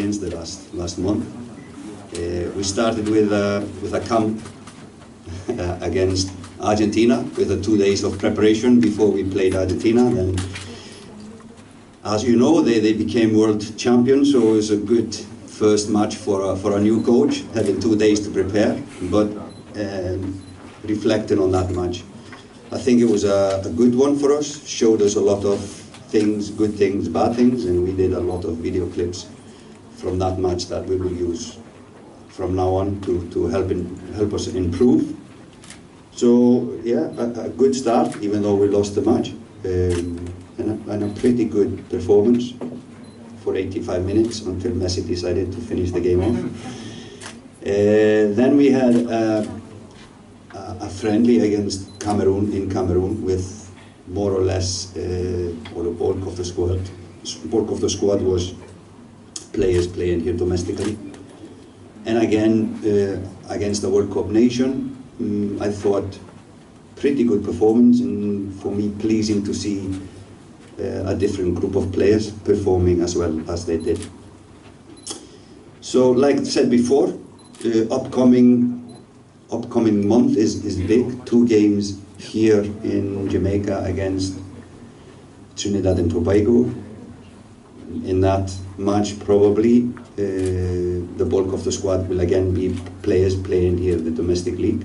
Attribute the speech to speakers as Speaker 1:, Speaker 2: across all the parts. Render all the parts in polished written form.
Speaker 1: experience the last month. We started with a camp against Argentina with 2 days of preparation before we played Argentina. Then, as you know, they became world champions, so it was a good first match for a new coach, having 2 days to prepare. But reflecting on that match, I think it was a good one for us. Showed us a lot of things, good things, bad things, and we did a lot of video clips from that match that we will use from now on to help us improve. So yeah, a good start, even though we lost the match, and a pretty good performance for 85 minutes until Messi decided to finish the game off. Then we had a friendly against Cameroon in Cameroon with more or less or the bulk of the squad. Bulk of the squad was players playing here domestically, and again against the World Cup nation. I thought pretty good performance, and for me pleasing to see a different group of players performing as well as they did. So, like I said before, upcoming month is big. 2 games here in Jamaica against Trinidad and Tobago. In that match, probably the bulk of the squad will again be players playing here in the domestic league.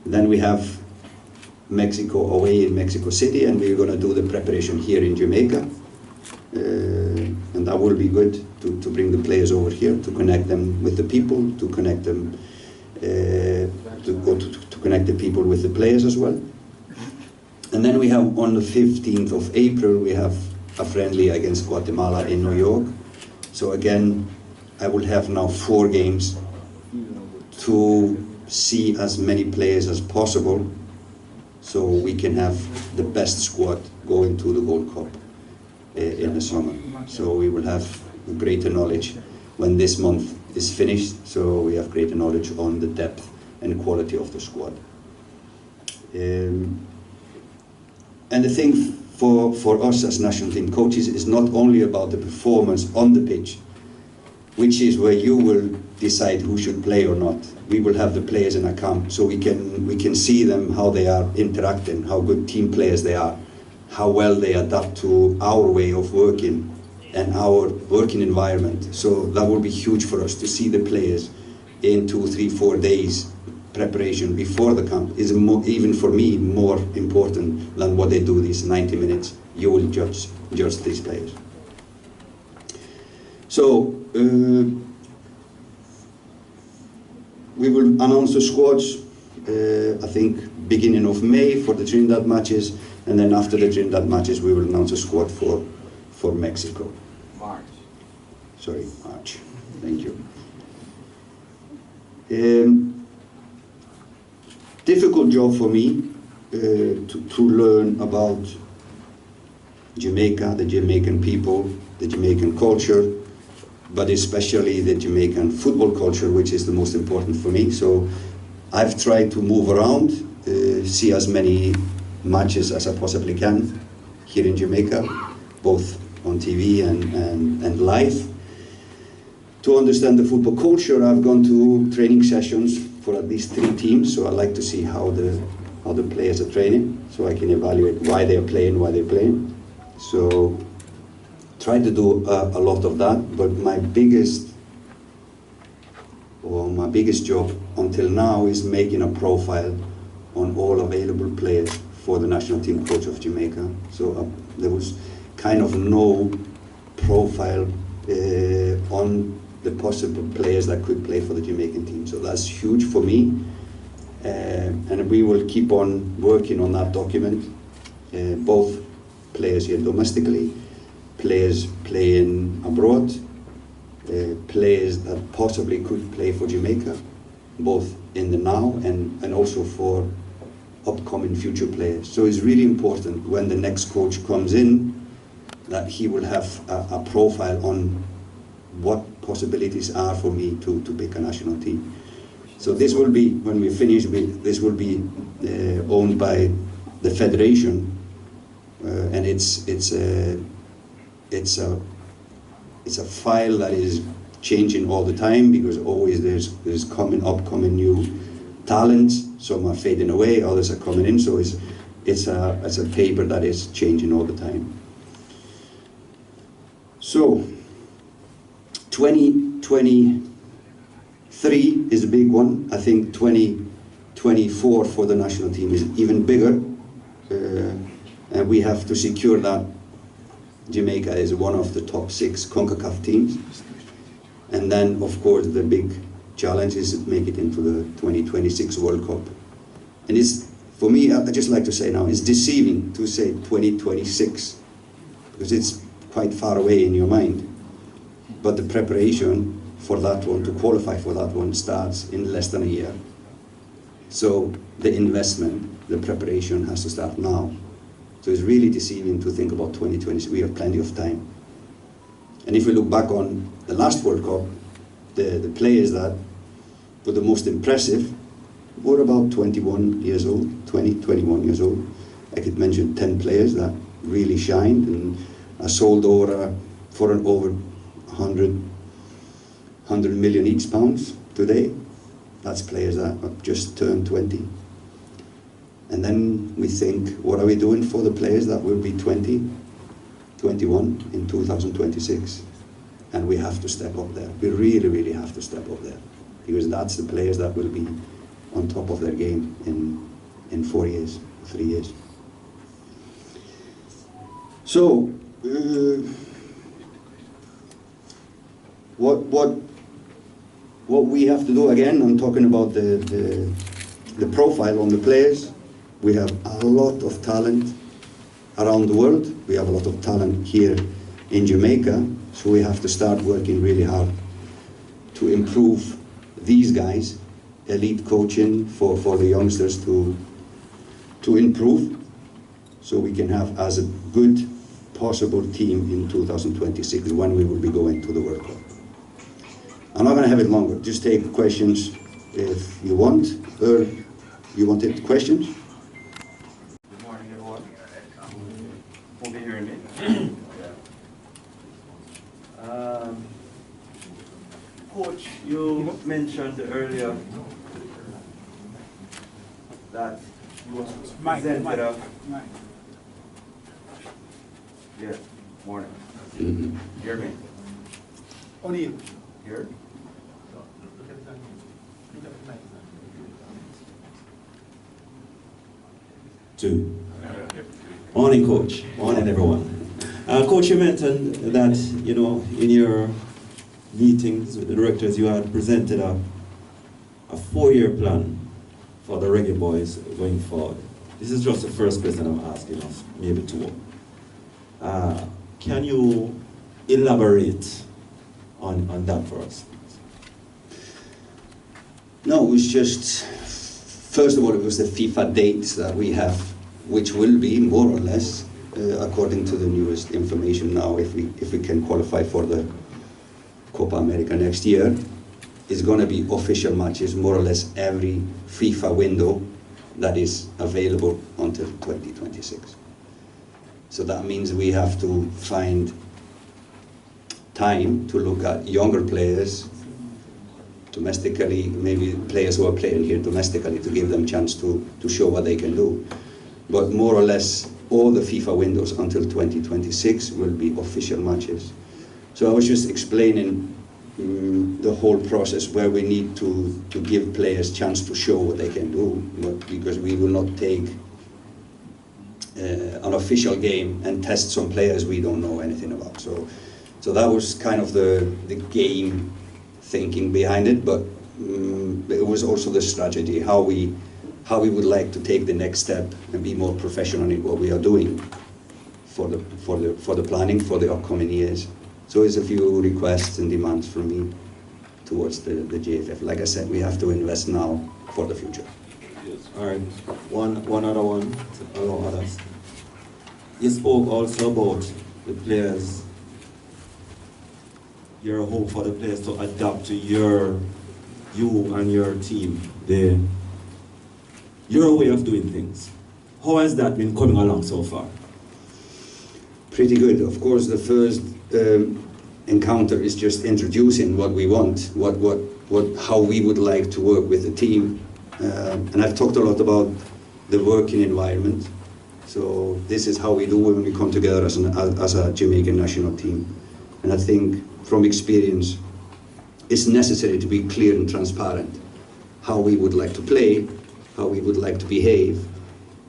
Speaker 1: Then we have Mexico away in Mexico City, and we're going to do the preparation here in Jamaica. And that will be good to bring the players over here, to connect them with the people, to connect them, to connect the people with the players as well. And then we have on the 15th of April, we have a friendly against Guatemala in New York. So again, I will have now 4 games to see as many players as possible, so we can have the best squad going to the Gold Cup in the summer. So we will have greater knowledge when this month is finished, so we have greater knowledge on the depth and quality of the squad. And the thing for us as national team coaches is not only about the performance on the pitch, which is where you will decide who should play or not. We will have the players in a camp, so we can see them, how they are interacting, how good team players they are, how well they adapt to our way of working and our working environment. So that will be huge for us to see the players in 2, 3, 4 days preparation before the camp is even for me more important than what they do these 90 minutes. You will judge these players. So we will announce the squads, I think beginning of May for the Trinidad matches, and then after the Trinidad matches we will announce a squad for Mexico.
Speaker 2: March.
Speaker 1: Sorry, March. Thank you. Difficult job for me to learn about Jamaica, the Jamaican people, the Jamaican culture, but especially the Jamaican football culture, which is the most important for me. So I've tried to move around, see as many matches as I possibly can here in Jamaica, both on TV and live. To understand the football culture, I've gone to training sessions for at least 3 teams, so I like to see how the players are training, so I can evaluate why they're playing. So try to do a lot of that, but my biggest job until now is making a profile on all available players for the national team coach of Jamaica. So there was kind of no profile on the possible players that could play for the Jamaican team. So that's huge for me, and we will keep on working on that document, both players here domestically, players playing abroad, players that possibly could play for Jamaica, both in the now and also for upcoming future players. So it's really important when the next coach comes in that he will have a profile on what possibilities are for me to pick a national team. So this will be, when we finish, this will be owned by the federation, and it's a it's a file that is changing all the time, because always there's upcoming new talents. Some are fading away, others are coming in. So it's a paper that is changing all the time. So 2023 is a big one. I think 2024 for the national team is even bigger, and we have to secure that Jamaica is one of the top 6 CONCACAF teams. And then, of course, the big challenge is to make it into the 2026 World Cup. And it's, for me, I just like to say now, it's deceiving to say 2026, because it's quite far away in your mind. But the preparation for that one, to qualify for that one, starts in less than a year. So the investment, the preparation has to start now. So it's really deceiving to think about 2020. We have plenty of time. And if we look back on the last World Cup, the players that were the most impressive were about 21 years old, 21 years old. I could mention 10 players that really shined and are sold over for an over 100 million each pounds today. That's players that have just turned 20. And then we think, what are we doing for the players that will be 20, 21 in 2026? And we have to step up there. We really, really have to step up there, because that's the players that will be on top of their game in 4 years, 3 years. So, what we have to do, again, I'm talking about the profile on the players. We have a lot of talent around the world. We have a lot of talent here in Jamaica, so we have to start working really hard to improve these guys, elite coaching for the youngsters to improve, so we can have as a good possible team in 2026 when we will be going to the World Cup. I'm not going to have it longer. Just take questions if you want, or you wanted questions?
Speaker 2: Good morning, everyone. Hope you're hearing me. Coach, you mentioned earlier that you was presented a... Yeah, morning.
Speaker 1: Mm-hmm.
Speaker 2: Hear me?
Speaker 3: O'Neill.
Speaker 2: Here?
Speaker 4: Two. Morning, Coach. Morning, everyone. Coach, you mentioned that, you know, in your meetings with the directors, you had presented a 4-year plan for the Reggae Boyz going forward. This is just the first question I'm asking us, maybe 2. Can you elaborate on that for us?
Speaker 1: No, it's just, first of all, it was the FIFA dates that we have, which will be more or less, according to the newest information now, if we can qualify for the Copa America next year, is going to be official matches more or less every FIFA window that is available until 2026. So that means we have to find time to look at younger players domestically, maybe players who are playing here domestically, to give them a chance to show what they can do. But more or less all the FIFA windows until 2026 will be official matches. So I was just explaining the whole process where we need to give players chance to show what they can do, but because we will not take an official game and test some players we don't know anything about. So that was kind of the game thinking behind it, but it was also the strategy, how we would like to take the next step and be more professional in what we are doing for the planning for the upcoming years. So it's a few requests and demands from me towards the JFF. Like I said, we have to invest now for the future.
Speaker 4: Yes. All right. One other one to allow others. You spoke also about the players, your hope for the players to adapt to you and your team, your way of doing things. How has that been coming along so far?
Speaker 1: Pretty good. Of course, the first encounter is just introducing what we want, how we would like to work with the team. And I've talked a lot about the working environment. So this is how we do when we come together as a Jamaican national team. And I think from experience, it's necessary to be clear and transparent how we would like to play, how we would like to behave,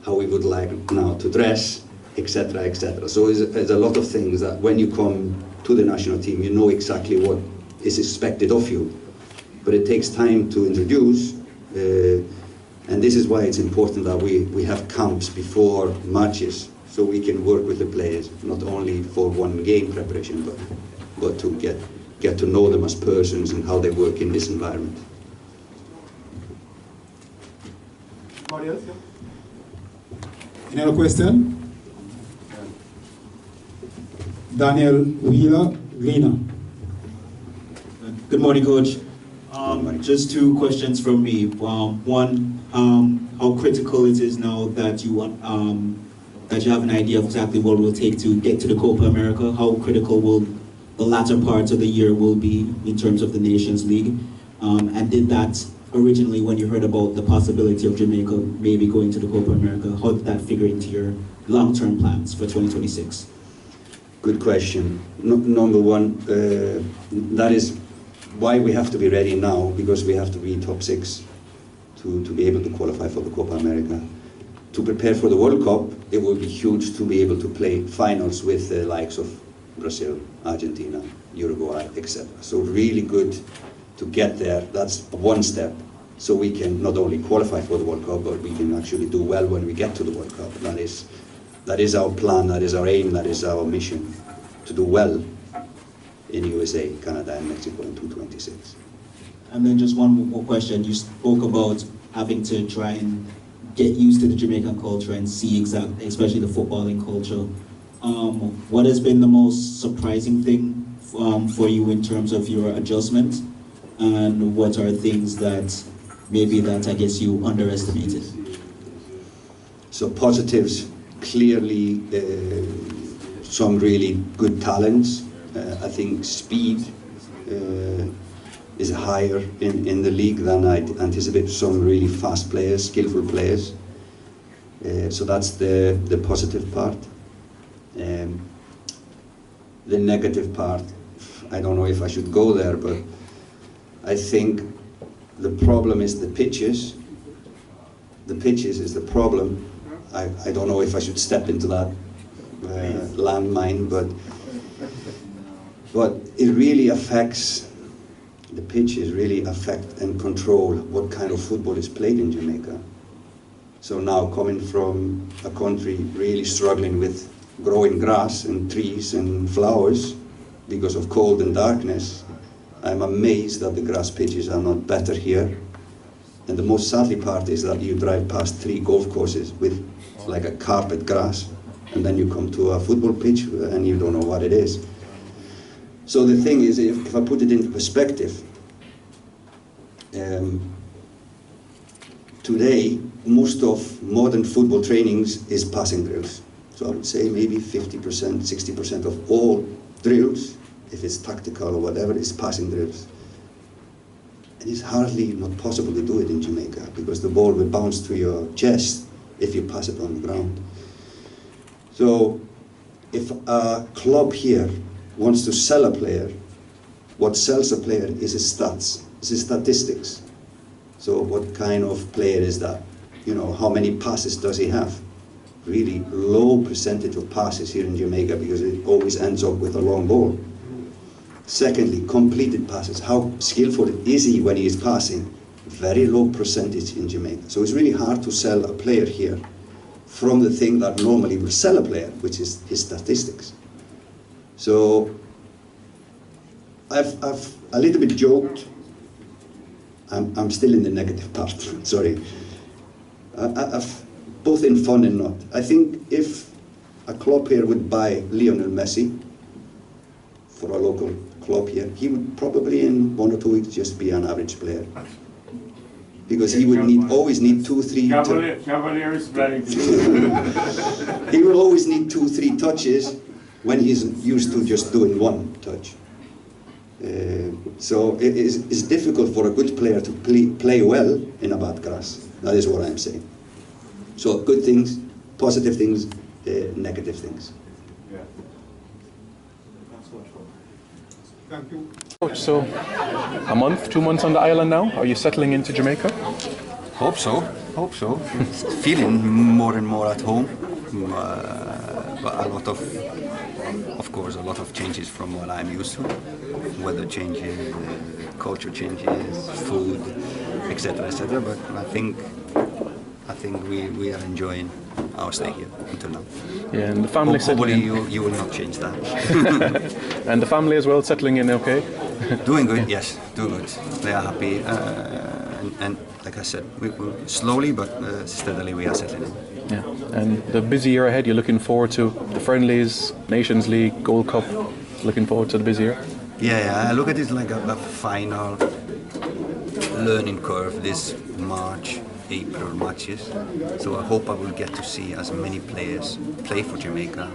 Speaker 1: how we would like now to dress, etc., etc. So there's a lot of things that when you come to the national team, you know exactly what is expected of you. But it takes time to introduce, and this is why it's important that we have camps before matches, so we can work with the players, not only for one game preparation, but to get to know them as persons and how they work in this environment.
Speaker 3: Anybody else? Any other question? Daniel Wheeler, Lena.
Speaker 4: Good morning, Coach.
Speaker 1: morning.
Speaker 4: Just two questions from me. One, how critical it is now that you have an idea of exactly what it will take to get to the Copa America. How critical will the latter parts of the year will be in terms of the Nations League? And did that originally, when you heard about the possibility of Jamaica maybe going to the Copa America, how did that figure into your long-term plans for 2026?
Speaker 1: Good question. Number one, that is why we have to be ready now, because we have to be top 6 to be able to qualify for the Copa America. To prepare for the World Cup, it will be huge to be able to play finals with the likes of Brazil, Argentina, Uruguay, etc. So really good to get there. That's one step. So we can not only qualify for the World Cup, but we can actually do well when we get to the World Cup. That is our plan, that is our aim, that is our mission, to do well in USA, Canada, and Mexico in 2026.
Speaker 4: And then just one more question. You spoke about having to try and get used to the Jamaican culture and see especially the footballing culture. What has been the most surprising thing for you in terms of your adjustment? And what are things that I guess you underestimated?
Speaker 1: So positives, clearly some really good talents. I think speed is higher in the league than I anticipated. Some really fast players, skillful players. So that's the positive part. The negative part, I don't know if I should go there, but I think the problem is the pitches. The pitches is the problem. I don't know if I should step into that landmine, but it really affects, the pitches really affect and control what kind of football is played in Jamaica. So now coming from a country really struggling with growing grass and trees and flowers because of cold and darkness, I'm amazed that the grass pitches are not better here. And the most sadly part is that you drive past 3 golf courses with like a carpet grass, and then you come to a football pitch and you don't know what it is. So the thing is, if I put it into perspective, today most of modern football trainings is passing drills. So I would say maybe 50%, 60% of all drills, if it's tactical or whatever, is passing drills. And it's hardly not possible to do it in Jamaica because the ball will bounce to your chest if you pass it on the ground. So if a club here wants to sell a player, what sells a player is his stats, is his statistics. So what kind of player is that? You know, how many passes does he have? Really low percentage of passes here in Jamaica because it always ends up with a long ball. Secondly, completed passes. How skillful is he when he is passing? Very low percentage in Jamaica. So it's really hard to sell a player here from the thing that normally will sell a player, which is his statistics. So I've a little bit joked. I'm still in the negative part, sorry. I've both in fun and not. I think if a club here would buy Lionel Messi for a local club here, he would probably in 1 or 2 weeks just be an average player. Because he would always need 2, 3...
Speaker 2: Cavalier is playing.
Speaker 1: He will always need 2, 3 touches when he's used to just doing 1 touch. So it's difficult for a good player to play well in a bad grass. That is what I'm saying. So good things, positive things, negative things.
Speaker 3: Thank you.
Speaker 5: Coach, so a month, 2 months on the island now. Are you settling into Jamaica?
Speaker 2: Hope so. Hope so. Feeling more and more at home. But of course, a lot of changes from what I'm used to. Weather changes, culture changes, food, etc., etc. But I think we are enjoying our stay here until now.
Speaker 5: Yeah, and the family
Speaker 2: Hopefully
Speaker 5: settling in.
Speaker 2: you will not change that.
Speaker 5: And the family as well settling in, okay?
Speaker 2: Doing good, yes, doing good. They are happy, and like I said, we slowly but steadily we are settling in.
Speaker 5: Yeah. And the busy year ahead, you're looking forward to the friendlies, Nations League, Gold Cup. Looking forward to the busy year.
Speaker 2: Yeah, I look at it like a final learning curve this March, April matches. So I hope I will get to see as many players play for Jamaica